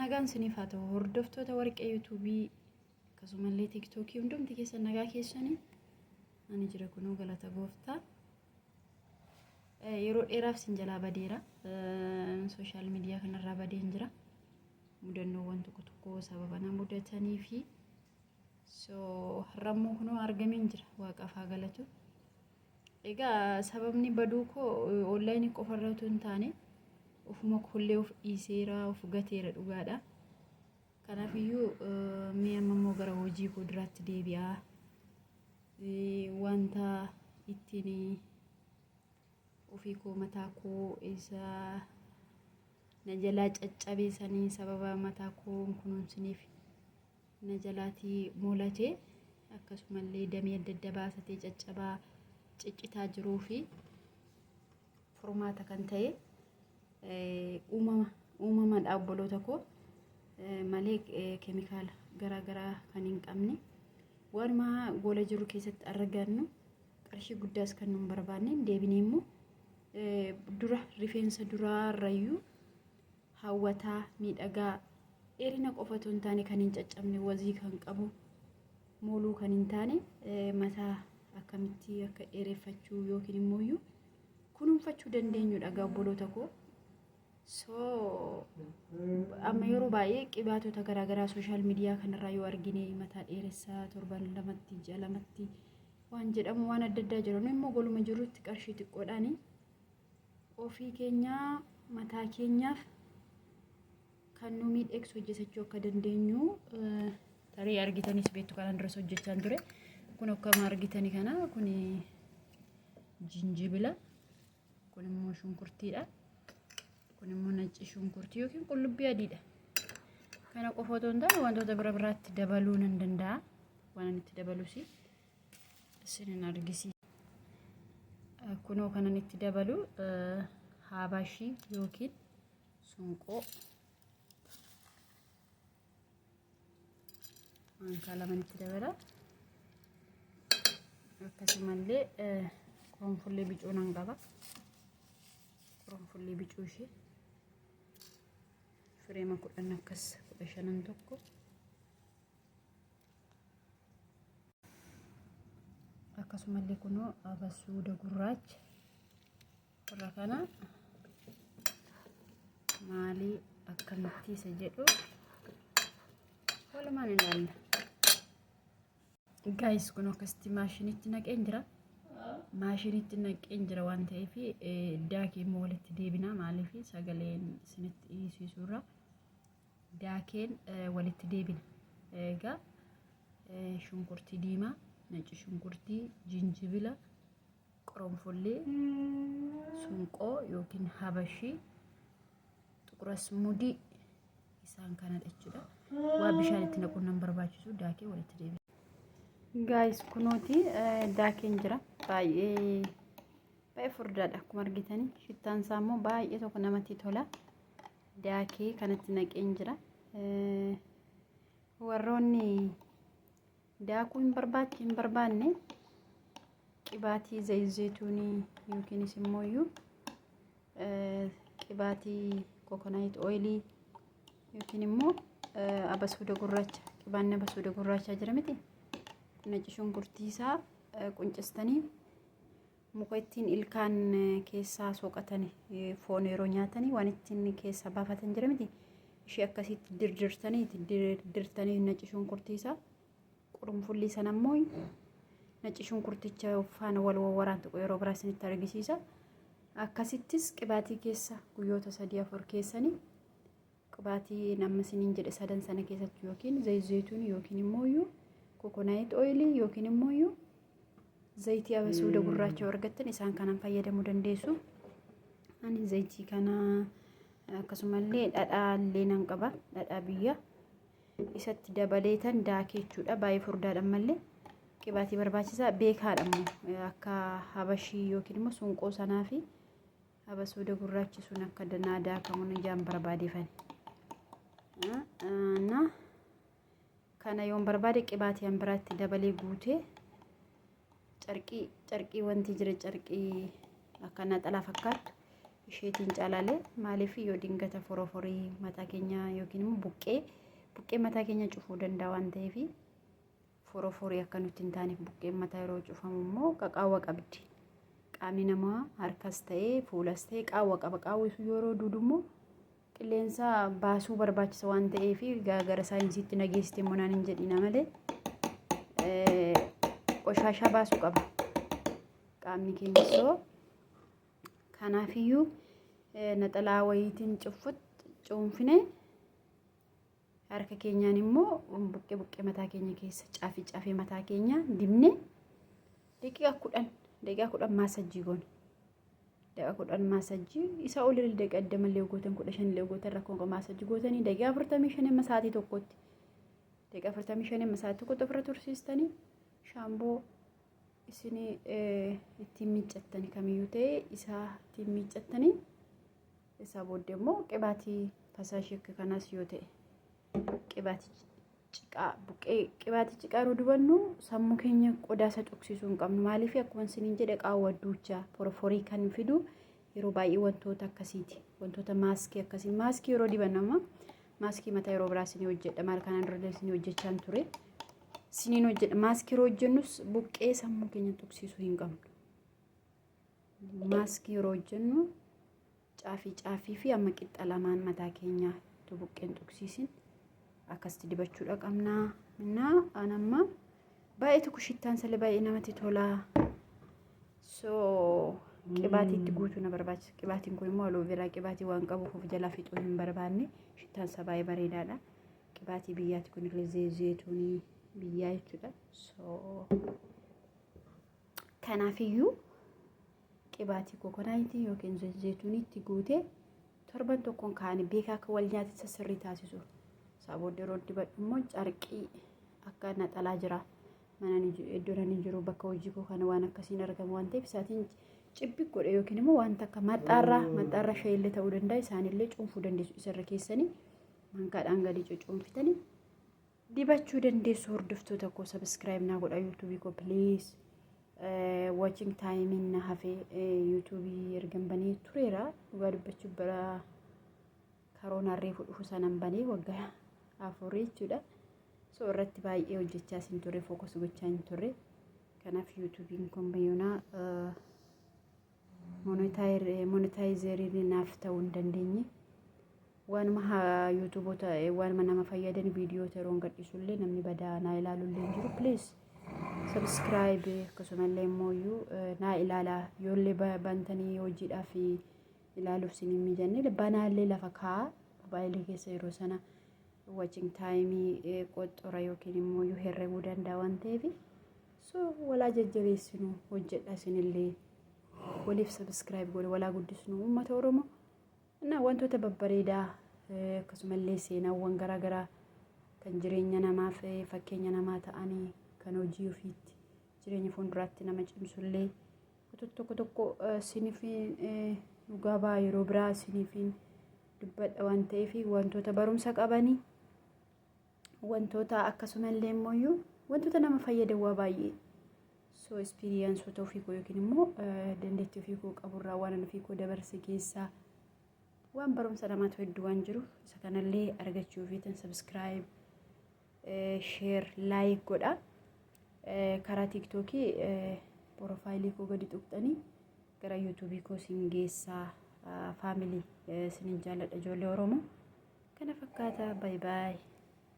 nagaan siniif haa ta'u hordoftoota warqee yuutuubii akkasumallee tiiktookii hundumti keessa nagaa keessanii ani jira kunoo galata gooftaa yeroo dheeraaf sin jalaa badeera sooshaal miidiyaa kanarraa badeen jira mudannoowwan tokko sababa na mudatanii fi har'ammoo kunoo argameen jira waaqaaf haa galatu. Egaa sababni baduu koo onlaayinii qofarraa otoo hin taane ofuma kollee of dhiiseera of gateera dhugaadha. Kanaafiyyuu mee ammoo gara hojii koo duraatti deebi'aa wanta ittiin ofii koo mataa koo isa na jalaa caccabeessanii sababa mataa koo kunuunsiniif na jalaatii moolatee akkasumallee damee adda adda baasatee caccabaa ciccitaa jiruu fi furmaata kan ta'e uumama dhaabboloota koo malee keemikaala garaagaraa kan hin qabne waanuma gola jiru keessatti argannu qarshii guddaas kan nu barbaanne deebinee immoo dura rifeensa duraarrayyuu hawwataa miidhagaa dheerina qofatu hin taane kan hin caccabne wazii kan qabu mooluu kan hin taane mataa akkamitti akka dheereffachuu yookiin immoo kunuunfachuu dandeenyudha obboloota koo. Amma yeroo baay'ee qibaatota garaagaraa sooshaal miidiyaa kanarraa yoo argine mataa dheeressaa torban lamatti ji'a lamatti waan jedhamu waan adda addaa jiru immoo goluma jirutti qarshii xiqqoodhaan ofii keenyaa mataa keenyaaf kan nu miidhagsu hojjetachuu akka dandeenyu tarii argitanis beektu kanaan duras hojjechaa ture. Kun akkuma argitani kana kun jinjibila kun immoo shunkurtiidha. Kun immoo nacci shunkurtii yookiin qullubbii adiidha. Kana qofa otoo hin taane wantoota biraatti dabaluu nan danda'a. Waan itti dabalus isin argisiisa. Kunoo kanan itti dabalu habashii yookiin sunqoo anka laman itti dabala. Akkasumallee qoronfullee bicuu nan qaba. Qoronfullee bicuu ishee fireema 10 akkas 15 tokko. Akkasumallee kunoo abasuuda gurraacha warra kana maalii akkamitti isa jedhu walumaan ilaalla. Guys kun akkasitti maashiniitti naqeen jira. Maashiniitti naqeen jira waan ta'eef daakee immoo walitti deebina maaliif sagaleen isinitti dhiyeessuurra daakeen walitti deebina. Egaa shunkurtii diimaa, nacci shunkurtii, jinjibila, qoronfullee, sunqoo yookiin habashii, xuqurasmudii isaan kana jechuudha. Waa bishaan itti naquun nan barbaachisu daakee walitti deebina. Guys kunooti daakeen jira baay'ee furdaadha akkuma argitanii shittaan isaa immoo baay'ee tokko namatti tola. Daakee kanatti naqeen jira. Warroonni daakuu hin barbaanne qibaatii zayituunii yookiinis immoo qibaatii kokonayit ooyilii yookiin immoo abasuuda gurraacha qibaanni abasuuda gurraachaa jira miti. Nacci shunkurtii isaa quncistanii muka ittiin ilkaan keessaa soqatanii foon yeroo nyaatanii waan ittiin keessaa baafatan jira miti. Ishee akkasitti dirdirtanii nacci shunkurtii isaa qorunfullee sana immoo nacci shunkurticha faana wal waraantu yeroo biraa isinitti argisiisa. Akkasittis qibaatii keessa guyyoota 3-4 keessanii qibaatii namni isiniin jedhe sadan sana keessatti yookiin zayituunii yookiin immoo kokonayit ooyilii yookiin immoo zayitii abasuuda gurraacha argattan isaan kanaan fayyadamuu dandeessu. Ani zayitii kana akkasumallee dhadhaa illee nan qaba. Dhadhaa biyya isatti dabaleetan daakee jechuudha. Baay'ee furdaadha mallee qibaatii barbaachisaa beekaadha immoo akka habashii yookiin immoo sunqoo sanaa fi abasuuda gurraachi sun akka danaa daakamuun ijaan barbaadeefani. Kana yoon barbaade qibaatii an biraatti dabalee guutee carqii wanti jira carqii akka naxalaa fakkaatu isheetiin caalaalee maaliif yoo dingata foroforii mataa keenya yookiin immoo buqqee mataa keenya cufuu danda'a waan ta'eef foroforii akka nutti hin taaneef buqqeen mataa yeroo cufamu immoo qaqaawwa qabdi. Qaamni namaa harkas ta'ee fuulas ta'ee qaawwa qaba. Qaawwi sun yeroo duudu immoo qilleensa baasuu barbaachisa waan ta'eef gara saayinsiitti nageessite immoo naan hin jedhina malee qoshashaa baasuu qaba qaamni keenya. So kanaafiyyuu naxalaa wayiitiin cuunfine harka keenyaan immoo buqqee mataa keenya keessa caafii mataa keenya dibne daqiiqaa 10 maasajjii goone. Daqiiqaa 10 maasajjii isa olii daqiiqaa addamallee gootan 15 illee gootan rakkoon qabu maasajjii gootanii daqiiqaa 45 amma sa'aatii tokkotti daqiiqaa 45 amma sa'aatii tokkotti ofirra tursiistanii shaamboo isin ittiin miiccattanii kamiyyuu ta'e isaa ittiin miiccattanii isaa booddee immoo qibaatii fasaashii akka kanaas yoo ta'e qibaatii ciqaa yeroo dibannu sammuu keenya qodaasa tuqsiisuu hin qabnu. Maaliif akkuma isiniin jedhe qaawwa duuchaa foroforii kan fidu yeroo baay'ee wantoota akkasiiti. Wantoota maaskii akkasii maaskii yeroo dibannu amma maaskii mataa yeroo biraa isinii hojjedha maal kanaan dura isinii hojjechaa ture. Isiniin hojjedha maaskii yeroo hojjennus buqqee sammuu keenya tuqsiisuu hin qabnu. Maaskii yeroo hojjennu caafii fi amma qixxa lamaan mataa keenyaa tu buqqeen tuqsiisin akkasitti dibachuudha qabnaa. Minna anamma baay'ee tokko shittaan salee baay'ee namatti tola. So qibaatiitti guutuu na barbaachisa. Qibaatiin kun immoo aloo biraa qibaatii waan qabuuf of jalaa fixuu hin barbaanne shittaan isaa baay'ee bareedaadha. Qibaatii biyyaatti kun illee zeetuunii biyyaa jechuudha. So kanaafiyyuu qibaatii kokonaayitii yookiin zeetuuniitti guutee torban tokkoon kaa'anii beekaa akka wal nyaatisa sirrii taasisu. Saabooddee yeroo dibadhu immoo carqii akka naxalaa jira. Iddoon ani jiru bakka hojii koo kana waan akkasiin argamu waan ta'eef isaatiin cibbi godhe yookiin immoo wanta akka maxxaarraa shayillee ta'uu danda'a. Isaanillee cuunfuu dandeessu isarra keessanii mankaadhaan gadi cuunfitanii dibachuu dandeessu. Hordoftoota koo subscribe naa godha yuutuubii koo please. Watching time na hafe yuutuubii ergan banee tureera. Dhugaa dubbachuuf bara karoona reefu dhufu sanan banee waggaa afurii jechuudha. So irratti baay'ee hojjechaa sin turre fookus gochaa hin turre. Kanaaf yuutuubiin kun baay'inaa monetaayizerii naaf ta'uu hin dandeenye. Waanuma yuutuuboota waanuma nama fayyadan viidiyoota yeroo gadhiisullee namni badaa naa ilaalullee hin jiru. Please subscribe akkasumallee immoo naa ilaalaa yoollee bantanii hojiidhaaf ilaaluuf sin hin mijanne banaallee lafa kaa'aa mobaayilii keessa yeroo sana watching time qoxxora yookiin immoo herreguu danda'a waan ta'eef so walaa jajjabeessinu hojjedha isinillee waliif subscribe godhe walaa guddisnu uummata Oromoo na wantoota babbareedaa akkasumallee seenaawwan garaagaraa kan jireenya namaaf fakkeenya namaa ta'anii kan hojii ofiitti jireenya fuulduraatti nama cimsullee tokko sinifiin dhugaa baay'ee yeroo biraa sinifiin dubbadha waan ta'eef wantoota barumsa qabanii wantoota akkasumallee immoo wantoota nama fayyadan waa baay'ee so experience ofii koo yookiin immoo dandeettii ofii koo qaburraa waan ofii koo dabarse keessaa waan barumsa namaatu hedduu waan jiruuf isa kanallee argachuufiitan subscribe share like godha. Karaa tiiktookii porofaayilii koo gadi tuqxanii gara yuutuubii koo sin geessaa faamilii sinin jaalladha ijoollee Oromoo kana fakkaata. Bye bye.